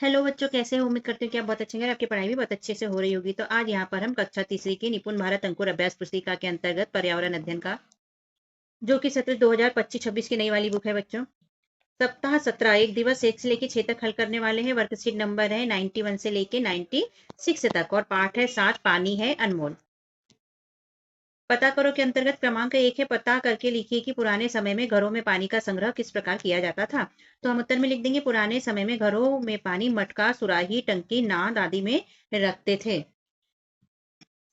Hello बच्चों, कैसे हो? उम्मीद करती हूँ कि आप बहुत अच्छे होंगे और आपकी पढ़ाई भी बहुत अच्छे से हो रही होगी। तो आज यहाँ पर हम कक्षा तीसरी की निपुण भारत अंकुर अभ्यास पुस्तिका के अंतर्गत पर्यावरण अध्ययन का, जो कि सत्र 2025-26 की नई वाली बुक है बच्चों। सप्ताह 17 एक दिवस 1 से लेके 6 तक हल करने वाले हैं। वर्कशीट नंबर है 91 से लेके 96 तक और पाठ है 7, पानी है अनमोल। पता करो के अंतर्गत क्रमांक 1 है, पता करके लिखिए कि पुराने समय में घरों में पानी का संग्रह किस प्रकार किया जाता था। तो हम उत्तर में लिख देंगे, पुराने समय में घरों में पानी मटका, सुराही, टंकी, नाद आदि में रखते थे।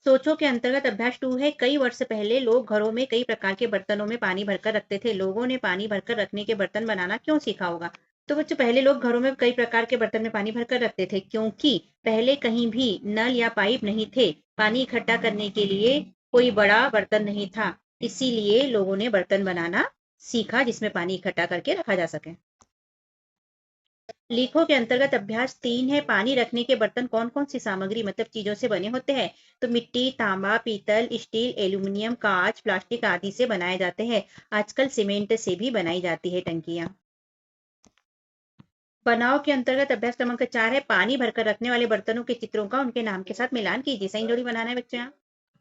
सोचो के अंतर्गत अभ्यास 2 है, कई वर्ष पहले लोग घरों में कई प्रकार के बर्तनों में पानी भरकर रखते थे। लोगों ने पानी भरकर रखने के बर्तन बनाना क्यों सीखा होगा? तो बच्चों, पहले लोग घरों में कई प्रकार के बर्तन में पानी भरकर रखते थे क्योंकि पहले कहीं भी नल या पाइप नहीं थे। पानी इकट्ठा करने के लिए कोई बड़ा बर्तन नहीं था, इसीलिए लोगों ने बर्तन बनाना सीखा जिसमें पानी इकट्ठा करके रखा जा सके। लिखो के अंतर्गत अभ्यास 3 है, पानी रखने के बर्तन कौन कौन सी सामग्री मतलब चीजों से बने होते हैं। तो मिट्टी, तांबा, पीतल, स्टील, एल्यूमिनियम, कांच, प्लास्टिक आदि से बनाए जाते हैं। आजकल सीमेंट से भी बनाई जाती है टंकियां। बनाओ के अंतर्गत अभ्यास क्रमांक 4 है, पानी भरकर रखने वाले बर्तनों के चित्रों का उनके नाम के साथ मिलान कीजिए। सही जोड़ी बनाना है बच्चों यहाँ।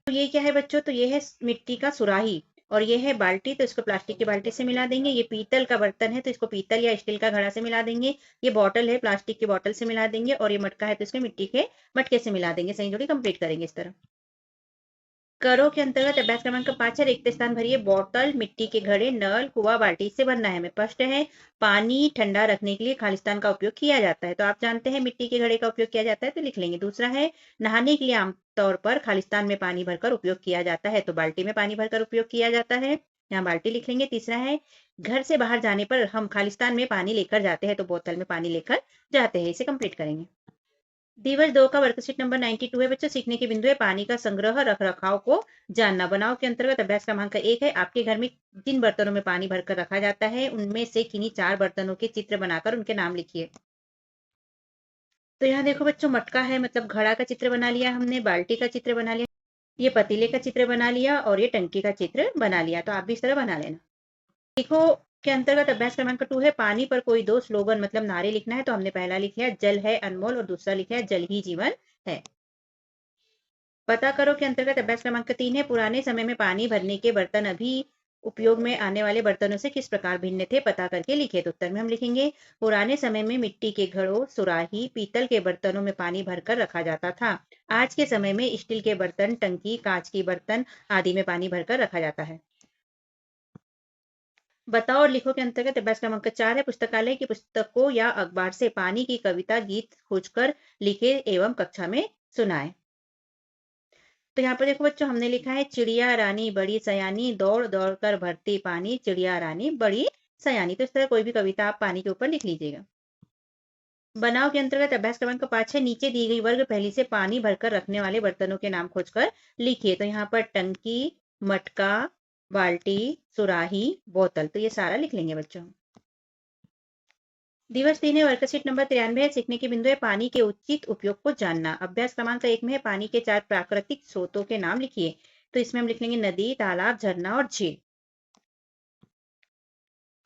तो ये क्या है बच्चों? तो ये है मिट्टी का सुराही और ये है बाल्टी, तो इसको प्लास्टिक की बाल्टी से मिला देंगे। ये पीतल का बर्तन है तो इसको पीतल या स्टील का घड़ा से मिला देंगे। ये बॉटल है, प्लास्टिक की बॉटल से मिला देंगे। और ये मटका है तो इसको मिट्टी के मटके से मिला देंगे। सही जोड़ी कंप्लीट करेंगे इस तरह। करो के अंतर्गत अभ्यास क्रमांक 5 है, रिक्त स्थान भरिए। बॉटल, मिट्टी के घड़े, नल, कुआ, बाल्टी से भरना है। हमें स्पष्ट है, पानी ठंडा रखने के लिए खालिस्तान का उपयोग किया जाता है। तो आप जानते हैं मिट्टी के घड़े का उपयोग किया जाता है तो लिख लेंगे। दूसरा है, नहाने के लिए आमतौर पर खालिस्तान में पानी भरकर उपयोग किया जाता है, तो बाल्टी में पानी भरकर उपयोग किया जाता है, यहाँ बाल्टी लिख लेंगे। तीसरा है, घर से बाहर जाने पर हम खालिस्तान में पानी लेकर जाते हैं, तो बोतल में पानी लेकर जाते हैं। इसे कंप्लीट करेंगे। दिवस 2 का वर्कशीट नंबर 92 है बच्चों। सीखने के बिंदु है, पानी का संग्रह, रख रखाव को जानना। बनाओ के अंतर्गत अभ्यास क्रमांक 1 है, आपके घर में जिन बर्तनों में पानी भरकर रखा जाता है उनमें से किन्हीं 4 बर्तनों के चित्र बनाकर उनके नाम लिखिए। तो यहाँ देखो बच्चों, मटका है मतलब घड़ा का चित्र बना लिया हमने, बाल्टी का चित्र बना लिया, ये पतीले का चित्र बना लिया और ये टंकी का चित्र बना लिया। तो आप भी इस तरह बना लेना। देखो के अंतर्गत अभ्यास क्रमांक 2 है, पानी पर कोई दो स्लोगन मतलब नारे लिखना है। तो हमने पहला लिखा है, जल है अनमोल, और दूसरा लिखा है, जल ही जीवन है। पता करो के अंतर्गत अभ्यास क्रमांक 3 है, पुराने समय में पानी भरने के बर्तन अभी उपयोग में आने वाले बर्तनों से किस प्रकार भिन्न थे, पता करके लिखे। तो उत्तर में हम लिखेंगे, पुराने समय में मिट्टी के घड़ों, सुराही, पीतल के बर्तनों में पानी भरकर रखा जाता था। आज के समय में स्टील के बर्तन, टंकी, कांच की बर्तन आदि में पानी भरकर रखा जाता है। बताओ और लिखो के अंतर्गत अभ्यास क्रमांक 4 है, पुस्तकालय की पुस्तकों या अखबार से पानी की कविता, गीत खोजकर लिखे एवं कक्षा में सुनाए। तो यहाँ पर देखो बच्चों, हमने लिखा है, चिड़िया रानी बड़ी सयानी, दौड़ दौड़ कर भरती पानी, चिड़िया रानी बड़ी सयानी। तो इस तरह कोई भी कविता आप पानी के ऊपर लिख लीजिएगा। बनाओ के अंतर्गत अभ्यास क्रमांक 5 है, नीचे दी गई वर्ग पहली से पानी भरकर रखने वाले बर्तनों के नाम खोजकर लिखिए। तो यहाँ पर टंकी, मटका, बाल्टी, सुराही, बोतल, तो ये सारा लिख लेंगे बच्चों। दिवस 3 है, वर्कशीट नंबर 93 है, सीखने के बिंदु है, पानी के उचित उपयोग को जानना। अभ्यास क्रमांक 1 में है, पानी के 4 प्राकृतिक स्रोतों के नाम लिखिए। तो इसमें हम लिख लेंगे, नदी, तालाब, झरना और झील।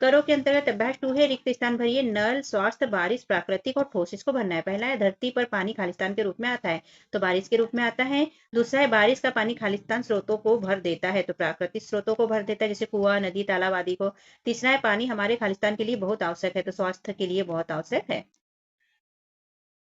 करो के अंतर्गत अभ्यास 2 है, रिक्त स्थान भरिए। नल, स्वास्थ्य, बारिश, प्राकृतिक और ठोस, इसको भरना है। पहला है, धरती पर पानी खालिस्तान के रूप में आता है, तो बारिश के रूप में आता है। दूसरा है, बारिश का पानी खालिस्तान स्रोतों को भर देता है, तो प्राकृतिक स्रोतों को भर देता है, जैसे कुआं, नदी, तालाब आदि को। तीसरा है, पानी हमारे खालिस्तान के लिए बहुत आवश्यक है, तो स्वास्थ्य के लिए बहुत आवश्यक है।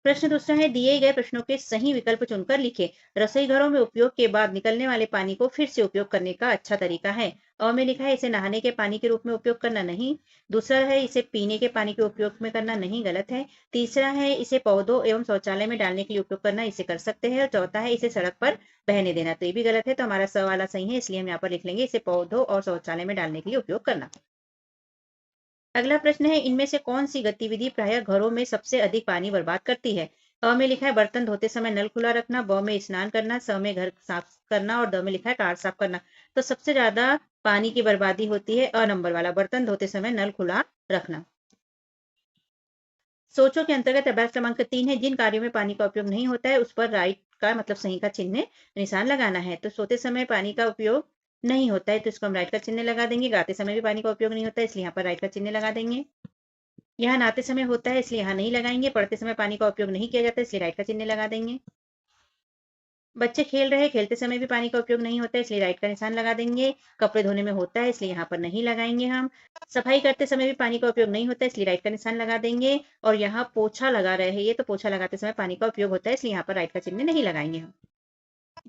प्रश्न दूसरा है, दिए गए प्रश्नों के सही विकल्प चुनकर लिखे। रसोई घरों में उपयोग के बाद निकलने वाले पानी को फिर से उपयोग करने का अच्छा तरीका है। अ में लिखा है, इसे नहाने के पानी के रूप में उपयोग करना नहीं। दूसरा है, इसे पीने के पानी के उपयोग में करना नहीं, गलत है। तीसरा है, इसे पौधों एवं शौचालय में डालने के लिए उपयोग करना, इसे कर सकते हैं। और चौथा है, इसे सड़क पर बहने देना, तो ये भी गलत है। तो हमारा स वाला सही है, इसलिए हम यहाँ पर लिख लेंगे, इसे पौधों और शौचालय में डालने के लिए उपयोग करना। अगला प्रश्न है, इनमें से कौन सी गतिविधि प्रायः घरों में सबसे अधिक पानी बर्बाद करती है। अ में लिखा है, बर्तन धोते समय नल खुला रखना। ब में स्नान करना। स में घर साफ करना। और द में लिखा है, कार साफ करना। तो सबसे ज्यादा पानी की बर्बादी होती है अ नंबर वाला, बर्तन धोते समय नल खुला रखना। सोचो के अंतर्गत अभ्यास क्रमांक 3 है, जिन कार्यों में पानी का उपयोग नहीं होता है उस पर राइट का मतलब सही का चिन्ह निशान लगाना है। तो सोते समय पानी का उपयोग नहीं होता है तो इसको हम राइट का चिन्ह लगा देंगे। गाते समय भी पानी का उपयोग नहीं होता है, इसलिए यहाँ पर राइट का चिन्ह लगा देंगे। यहाँ नहाते समय होता है इसलिए यहाँ नहीं लगाएंगे, पढ़ते समय पानी का उपयोग नहीं किया जाता इसलिए राइट का चिन्ह लगा देंगे। बच्चे खेल रहे हैं, खेलते समय भी पानी का उपयोग नहीं होता है इसलिए राइट का निशान लगा देंगे। कपड़े धोने में होता है इसलिए यहाँ पर नहीं लगाएंगे हम। सफाई करते समय भी पानी का उपयोग नहीं होता है इसलिए राइट का निशान लगा देंगे। और यहाँ पोछा लगा रहे हैं ये, तो पोछा लगाते समय पानी का उपयोग होता है इसलिए यहाँ पर राइट का चिन्ह नहीं लगाएंगे हम।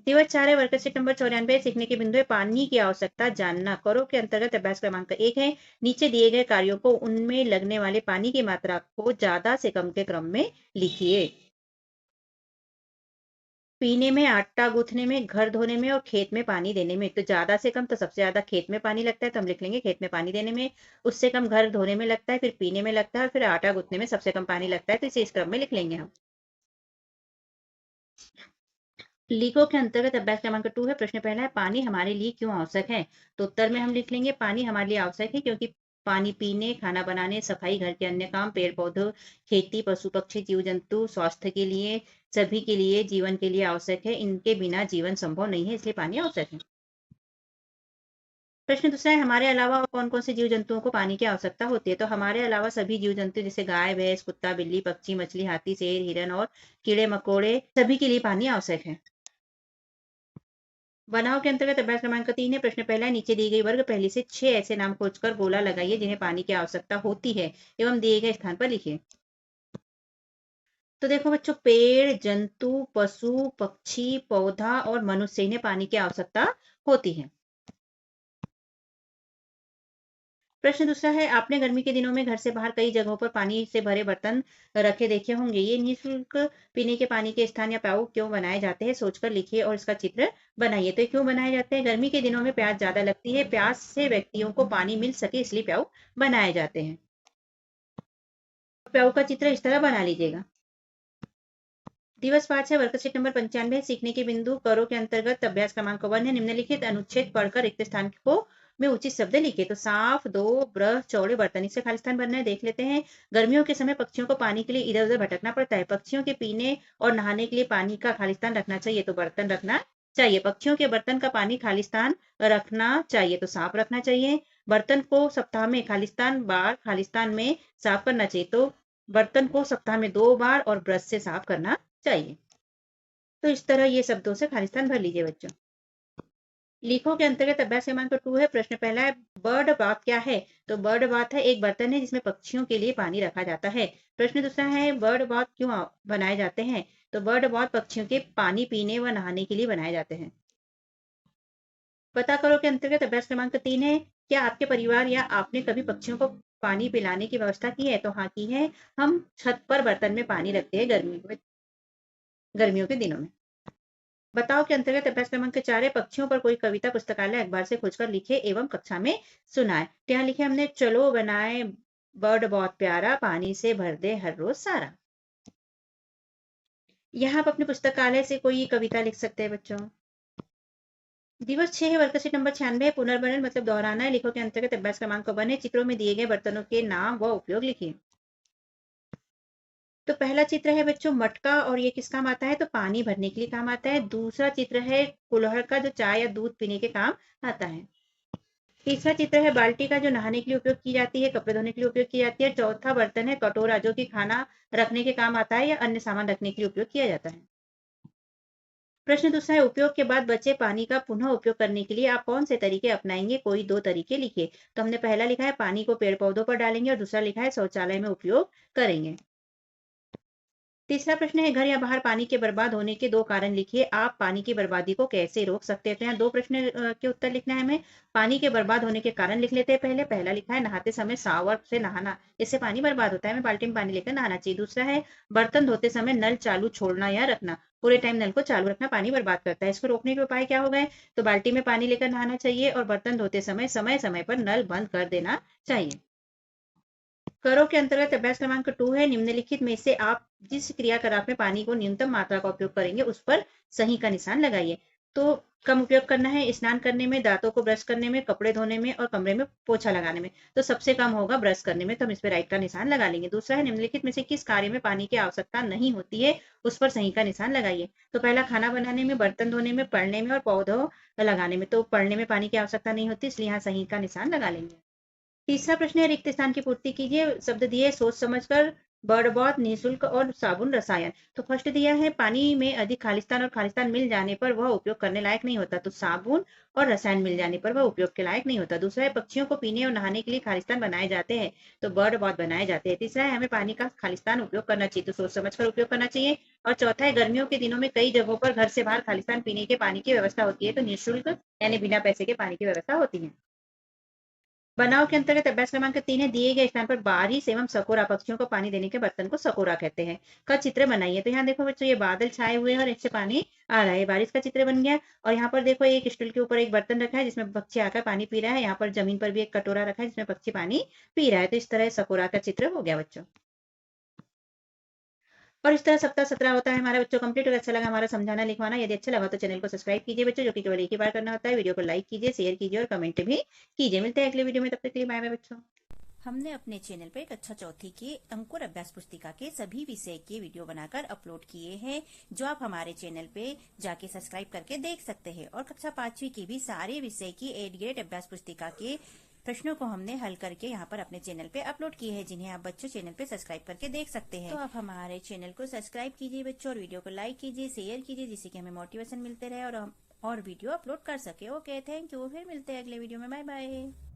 दिवस 4 है, वर्कशीट नंबर 94 सीखने के बिंदु है पानी की आवश्यकता जानना। करो के अंतर्गत अभ्यास क्रमांक 1 है। नीचे दिए गए कार्यों को उनमें लगने वाले पानी की मात्रा को ज्यादा से कम के क्रम में लिखिए। पीने में, आटा गूंथने में, घर धोने में और खेत में पानी देने में। तो ज्यादा से कम, तो सबसे ज्यादा खेत में पानी लगता है तो हम लिख लेंगे खेत में पानी देने में। उससे कम घर धोने में लगता है, फिर पीने में लगता है और फिर आटा गूंथने में सबसे कम पानी लगता है, तो इसे इस क्रम में लिख लेंगे हम। लिखो के अंतर्गत अभ्यास क्रमांक 2 है। प्रश्न पहला है पानी हमारे लिए क्यों आवश्यक है। तो उत्तर में हम लिख लेंगे पानी हमारे लिए आवश्यक है क्योंकि पानी पीने, खाना बनाने, सफाई, घर के अन्य काम, पेड़ पौधों, खेती, पशु पक्षी, जीव जंतु, स्वास्थ्य के लिए, सभी के लिए, जीवन के लिए आवश्यक है। इनके बिना जीवन संभव नहीं है इसलिए पानी आवश्यक है। प्रश्न दूसरा है हमारे अलावा और कौन कौन से जीव जंतुओं को पानी की आवश्यकता होती है। तो हमारे अलावा सभी जीव जंतु जैसे गाय, भैंस, कुत्ता, बिल्ली, पक्षी, मछली, हाथी, शेर, हिरन और कीड़े मकोड़े, सभी के लिए पानी आवश्यक है। बनाओ के अंतर्गत अभ्यास क्रमांक 3 है। प्रश्न पहला है नीचे दी गई वर्ग पहली से 6 ऐसे नाम खोजकर गोला लगाइए जिन्हें पानी की आवश्यकता होती है एवं दिए गए स्थान पर लिखिए। तो देखो बच्चों, पेड़, जंतु, पशु, पक्षी, पौधा और मनुष्य, इन्हें पानी की आवश्यकता होती है। प्रश्न दूसरा है आपने गर्मी के दिनों में घर से बाहर कई जगहों पर पानी से भरे बर्तन रखे देखे होंगे। ये निःशुल्क पीने के पानी के स्थान या प्याऊ क्यों बनाए जाते हैं, सोचकर लिखिए और इसका चित्र बनाइए। तो ये क्यों बनाए जाते हैं, गर्मी के दिनों में प्यास ज्यादा लगती है, प्यास से व्यक्तियों को पानी मिल सके इसलिए प्याऊ बनाए जाते हैं। प्याऊ का चित्र इस तरह बना लीजिएगा। दिवस 5 है, वर्कशीट नंबर 95 सीखने के बिंदु करो के अंतर्गत अभ्यास क्रमांक 1 है। निम्नलिखित अनुच्छेद पढ़कर रिक्त स्थान को में उचित शब्द लिखे। तो साफ, दो, ब्रश, चौड़े बर्तन, इससे खाली स्थान भरना है। देख लेते हैं। गर्मियों के समय पक्षियों को पानी के लिए इधर उधर भटकना पड़ता है। पक्षियों के पीने और नहाने के लिए पानी का खाली स्थान रखना चाहिए, तो बर्तन रखना चाहिए। पक्षियों के बर्तन का पानी खाली स्थान रखना चाहिए, तो साफ रखना चाहिए। बर्तन को सप्ताह में खाली स्थान में साफ करना चाहिए, तो बर्तन को सप्ताह में 2 बार और ब्रश से साफ करना चाहिए। तो इस तरह ये शब्दों से खाली स्थान भर लीजिए बच्चों। लिखो के अंतर्गत अभ्यास क्रमांक 2 है। प्रश्न पहला है बर्ड बाथ क्या है। तो बर्ड बाथ है एक बर्तन है जिसमें पक्षियों के लिए पानी रखा जाता है। प्रश्न दूसरा है बर्ड बाथ क्यों बनाए जाते हैं। तो बर्ड बाथ पक्षियों के पानी पीने व नहाने के लिए बनाए जाते हैं। पता करो के अंतर्गत अभ्यास क्रमांक 3 है। क्या आपके परिवार या आपने कभी पक्षियों को पानी पिलाने की व्यवस्था की है। तो हाँ की है। हम छत पर बर्तन में पानी रखते हैं गर्मियों के दिनों में। बताओ के अंतर्गत अभ्यास क्रमांक 4 है। पक्षियों पर कोई कविता पुस्तकालय अखबार से खोजकर लिखे एवं कक्षा में सुनाए। तो यहाँ लिखे हमने चलो बनाए बर्ड बहुत प्यारा, पानी से भर दे हर रोज सारा। यहाँ आप अपने पुस्तकालय से कोई कविता लिख सकते हैं बच्चों। दिवस 6 है, वर्कशीट नंबर 96 है। पुनर्वर्णन मतलब दोहराना है। लिखो के अंतर्गत अभ्यास क्रमांक 1 है। चित्रों में दिए गए बर्तनों के नाम व उपयोग लिखिए। तो पहला चित्र है बच्चों मटका, और ये किस काम आता है, तो पानी भरने के लिए काम आता है। दूसरा चित्र है कुल्हड़ का, जो चाय या दूध पीने के काम आता है। तीसरा चित्र है बाल्टी का, जो नहाने के लिए उपयोग की जाती है, कपड़े धोने के लिए उपयोग की जाती है। चौथा बर्तन है कटोरा, जो कि खाना रखने के काम आता है या अन्य सामान रखने के लिए उपयोग किया जाता है। प्रश्न दूसरा है उपयोग के बाद बचे पानी का पुनः उपयोग करने के लिए आप कौन से तरीके अपनाएंगे, कोई 2 तरीके लिखिए। तो हमने पहला लिखा है पानी को पेड़ पौधों पर डालेंगे और दूसरा लिखा है शौचालय में उपयोग करेंगे। तीसरा प्रश्न है घर या बाहर पानी के बर्बाद होने के 2 कारण लिखिए। आप पानी की बर्बादी को कैसे रोक सकते हैं। तो यहाँ 2 प्रश्न के उत्तर लिखना है हमें। पानी के बर्बाद होने के कारण लिख लेते हैं। पहला लिखा है नहाते समय शावर से नहाना, इससे पानी बर्बाद होता है, हमें बाल्टी में पानी लेकर नहाना चाहिए। दूसरा है बर्तन धोते समय नल चालू छोड़ना या रखना, पूरे टाइम नल को चालू रखना पानी बर्बाद करता है। इसको रोकने के उपाय क्या हो गए, तो बाल्टी में पानी लेकर नहाना चाहिए और बर्तन धोते समय समय पर नल बंद कर देना चाहिए। करो के अंतर्गत अभ्यास क्रमांक 2 है। निम्नलिखित में से आप जिस क्रियाकलाप में पानी को न्यूनतम मात्रा का उपयोग करेंगे उस पर सही का निशान लगाइए। तो कम उपयोग करना है स्नान करने में, दांतों को ब्रश करने में, कपड़े धोने में और कमरे में पोछा लगाने में। तो सबसे कम होगा ब्रश करने में, तो हम इस पर राइट का निशान लगा लेंगे। दूसरा है निम्नलिखित में से किस कार्य में पानी की आवश्यकता नहीं होती है, उस पर सही का निशान लगाइए। तो पहला खाना बनाने में, बर्तन धोने में, पढ़ने में और पौधों लगाने में। तो पढ़ने में पानी की आवश्यकता नहीं होती इसलिए यहाँ सही का निशान लगा लेंगे। तीसरा प्रश्न है रिक्त स्थान की पूर्ति कीजिए। शब्द दिए सोच समझकर, बर्ड बॉथ, निःशुल्क और साबुन रसायन। तो फर्स्ट दिया है पानी में अधिक खालिस्तान और खालिस्तान मिल जाने पर वह उपयोग करने लायक नहीं होता, तो साबुन और रसायन मिल जाने पर वह उपयोग के लायक नहीं होता। दूसरा है पक्षियों को पीने और नहाने के लिए खालिस्तान बनाए जाते हैं, तो बर्ड बॉथ बनाए जाते हैं। तीसरा है हमें पानी का खालिस्तान उपयोग करना चाहिए, तो सोच समझकर उपयोग करना चाहिए। और चौथा है गर्मियों के दिनों में कई जगहों पर घर से बाहर खालिस्तान पीने के पानी की व्यवस्था होती है, तो निःशुल्क यानी बिना पैसे के पानी की व्यवस्था होती है। बनाव के अंतर्गत अभ्यास क्रमांक 3 है दिए गए स्थान पर बारिश एवं सकोरा पक्षियों को पानी देने के बर्तन को सकोरा कहते हैं का चित्र बनाइए। तो यहाँ देखो बच्चों ये बादल छाए हुए हैं और इससे पानी आ रहा है, बारिश का चित्र बन गया। और यहाँ पर देखो एक स्टूल के ऊपर एक बर्तन रखा है जिसमें पक्षी आकर पानी पी रहा है। यहाँ पर जमीन पर भी एक कटोरा रखा है जिसमें पक्षी पानी पी रहा है। तो इस तरह सकोरा का चित्र हो गया बच्चों। और इस तरह सप्ताह 17 होता है हमारा बच्चों कंप्लीट। अगर अच्छा लगा हमारा समझाना लिखवाना, यदि अच्छा लगा तो चैनल को सब्सक्राइब कीजिए बच्चों, जो कि केवल एक ही बार करना होता है। वीडियो को लाइक कीजिए, शेयर कीजिए और कमेंट भी कीजिए। मिलते हैं अगले वीडियो में, तब तक के लिए बाय बाय बच्चों। हमने अपने चैनल पर कक्षा चौथी के अंकुर अभ्यास पुस्तिका के सभी विषय के वीडियो बनाकर अपलोड किए हैं, जो आप हमारे चैनल पे जाके सब्सक्राइब करके देख सकते हैं। और कक्षा 5वीं की भी सारे विषय की 8 ग्रेड अभ्यास पुस्तिका के प्रश्नों को हमने हल करके यहाँ पर अपने चैनल पे अपलोड किए हैं, जिन्हें आप बच्चों चैनल पे सब्सक्राइब करके देख सकते हैं। तो आप हमारे चैनल को सब्सक्राइब कीजिए बच्चों, और वीडियो को लाइक कीजिए, शेयर कीजिए, जिससे कि हमें मोटिवेशन मिलते रहे और हम और वीडियो अपलोड कर सके। Okay, thank you. फिर मिलते हैं अगले वीडियो में। Bye bye.